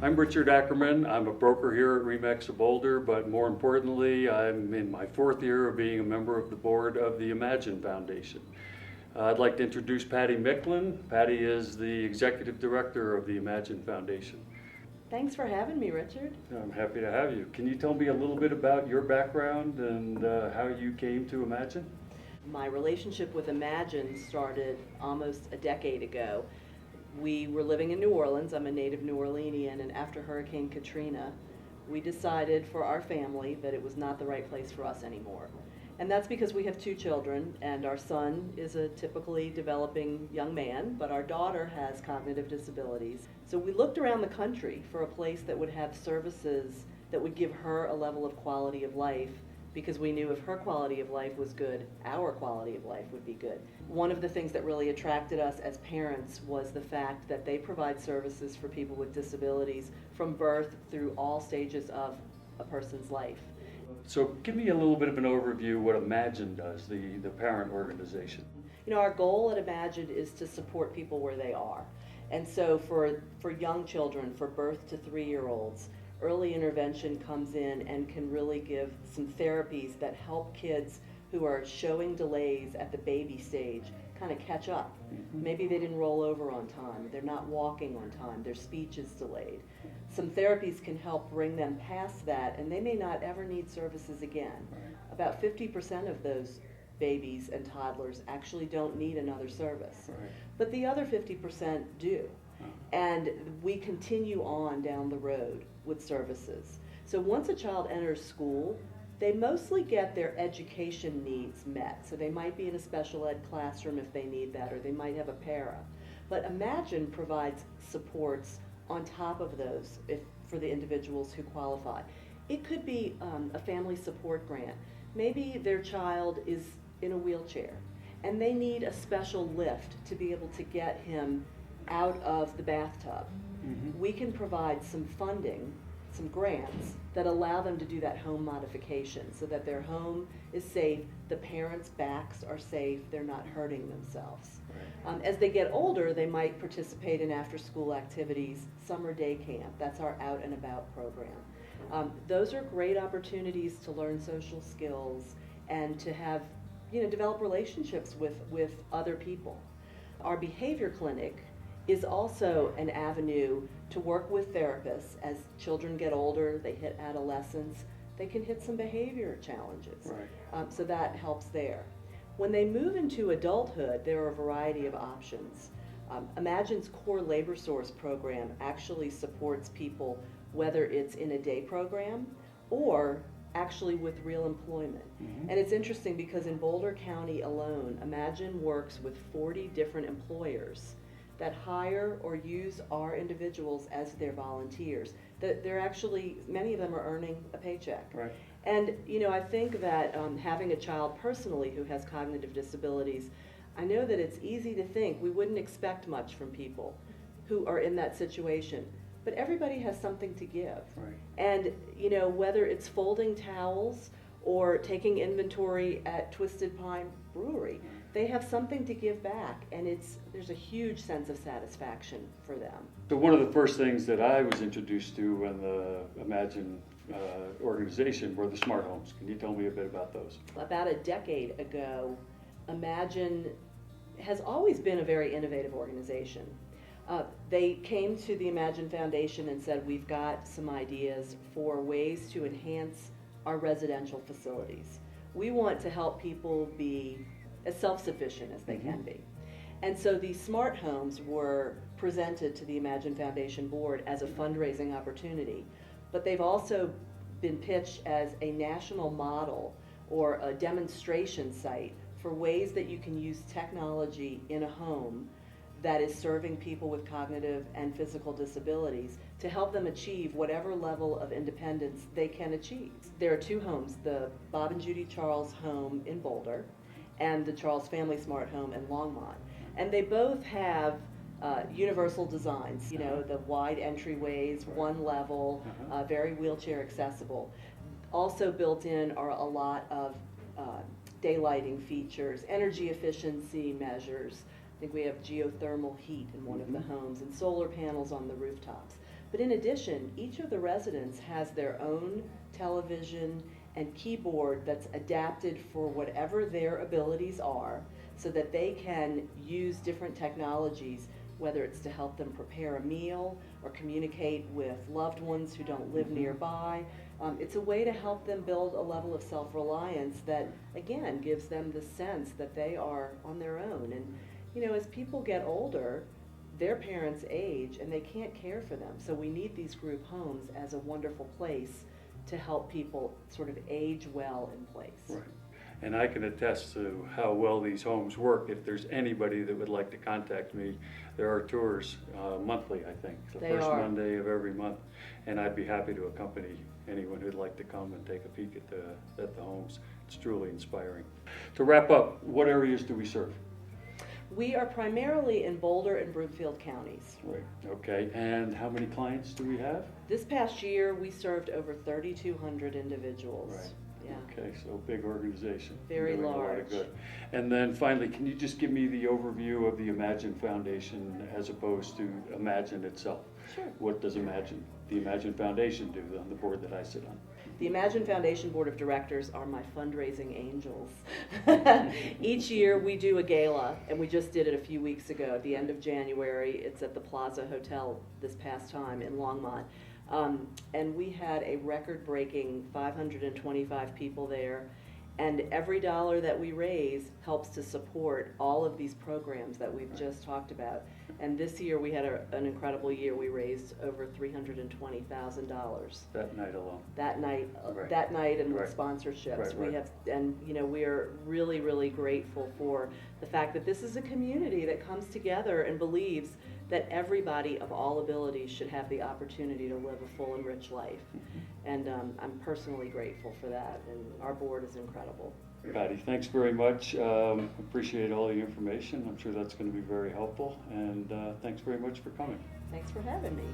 I'm Richard Ackerman. I'm a broker here at RE/MAX of Boulder, but more importantly, I'm in my 4th year of being a member of the board of the Imagine Foundation. I'd like to introduce Patty Micklin. Patty is the executive director of the Imagine Foundation. Thanks for having me, Richard. I'm happy to have you. Can you tell me a little bit about your background and how you came to Imagine? My relationship with Imagine started almost a decade ago. We were living in New Orleans. I'm a native New Orleanian, and after Hurricane Katrina, we decided for our family that it was not the right place for us anymore. And that's because we have 2 children, and our son is a typically developing young man, but our daughter has cognitive disabilities. So we looked around the country for a place that would have services that would give her a level of quality of life, because we knew if her quality of life was good, our quality of life would be good. One of the things that really attracted us as parents was the fact that they provide services for people with disabilities from birth through all stages of a person's life. So give me a little bit of an overview what Imagine does, the parent organization. You know, our goal at Imagine is to support people where they are. And so for young children, for birth to 3-year-olds, early intervention comes in and can really give some therapies that help kids who are showing delays at the baby stage kind of catch up. Maybe they didn't roll over on time, they're not walking on time, their speech is delayed. Some therapies can help bring them past that, and they may not ever need services again. About 50% of those babies and toddlers actually don't need another service. But the other 50% do. And we continue on down the road with services. So once a child enters school, they mostly get their education needs met. So they might be in a special ed classroom if they need that, or they might have a para. But Imagine provides supports on top of those for the individuals who qualify. It could be a family support grant. Maybe their child is in a wheelchair and they need a special lift to be able to get him out of the bathtub. We can provide some funding, some grants that allow them to do that home modification so that their home is safe, the parents' backs are safe, they're not hurting themselves. As they get older, they might participate in after-school activities, summer day camp, that's our Out and About program. Those are great opportunities to learn social skills and to have, develop relationships with other people. Our behavior clinic is also an avenue to work with therapists. As children get older, they hit adolescence, they can hit some behavior challenges. So that helps there. When they move into adulthood, there are a variety of options. Imagine's core labor source program actually supports people, whether it's in a day program or actually with real employment. And it's interesting because in Boulder County alone, Imagine works with 40 different employers that hire or use our individuals as their volunteers. They're actually, many of them are earning a paycheck. And I think that having a child personally who has cognitive disabilities, I know that it's easy to think we wouldn't expect much from people who are in that situation, but everybody has something to give. And whether it's folding towels or taking inventory at Twisted Pine Brewery, they have something to give back, and there's a huge sense of satisfaction for them. So one of the first things that I was introduced to in the Imagine organization were the smart homes. Can you tell me a bit about those? About a decade ago, Imagine has always been a very innovative organization. They came to the Imagine Foundation and said, we've got some ideas for ways to enhance our residential facilities. We want to help people be as self-sufficient as they can be. And so these smart homes were presented to the Imagine Foundation board as a fundraising opportunity, but they've also been pitched as a national model or a demonstration site for ways that you can use technology in a home that is serving people with cognitive and physical disabilities to help them achieve whatever level of independence they can achieve. There are 2 homes, the Bob and Judy Charles home in Boulder and the Charles Family Smart Home in Longmont. And they both have universal designs, the wide entryways, one level, very wheelchair accessible. Also built in are a lot of daylighting features, energy efficiency measures. I think we have geothermal heat in one of the homes and solar panels on the rooftops. But in addition, each of the residents has their own television and keyboard that's adapted for whatever their abilities are, so that they can use different technologies, whether it's to help them prepare a meal or communicate with loved ones who don't live nearby. It's a way to help them build a level of self-reliance that, again, gives them the sense that they are on their own. And, you know, as people get older, their parents age and they can't care for them. So we need these group homes as a wonderful place to help people sort of age well in place. Right. And I can attest to how well these homes work. If there's anybody that would like to contact me, there are tours monthly, I think, the They first are. Monday of every month. And I'd be happy to accompany anyone who'd like to come and take a peek at the homes. It's truly inspiring. To wrap up, what areas do we serve? We are primarily in Boulder and Broomfield counties. Right, okay. And how many clients do we have? This past year, we served over 3,200 individuals. Right. Yeah. Okay, so big organization. Very doing a lot of large. good. And then finally, can you just give me the overview of the Imagine Foundation as opposed to Imagine itself? Sure. What does the Imagine Foundation do on the board that I sit on? The Imagine Foundation Board of Directors are my fundraising angels. Each year we do a gala, and we just did it a few weeks ago at the end of January. It's at the Plaza Hotel this past time in Longmont. And we had a record-breaking 525 people there. And every dollar that we raise helps to support all of these programs that we've just talked about. And this year we had an incredible year. We raised over $320,000 That night alone. that night. Right. That night, and with Right. sponsorships. Right, right. We have, and you know, we are really, really grateful for the fact that this is a community that comes together and believes that everybody of all abilities should have the opportunity to live a full and rich life. And I'm personally grateful for that, and our board is incredible. Patty, thanks very much. Appreciate all the information. I'm sure that's going to be very helpful. And thanks very much for coming. Thanks for having me.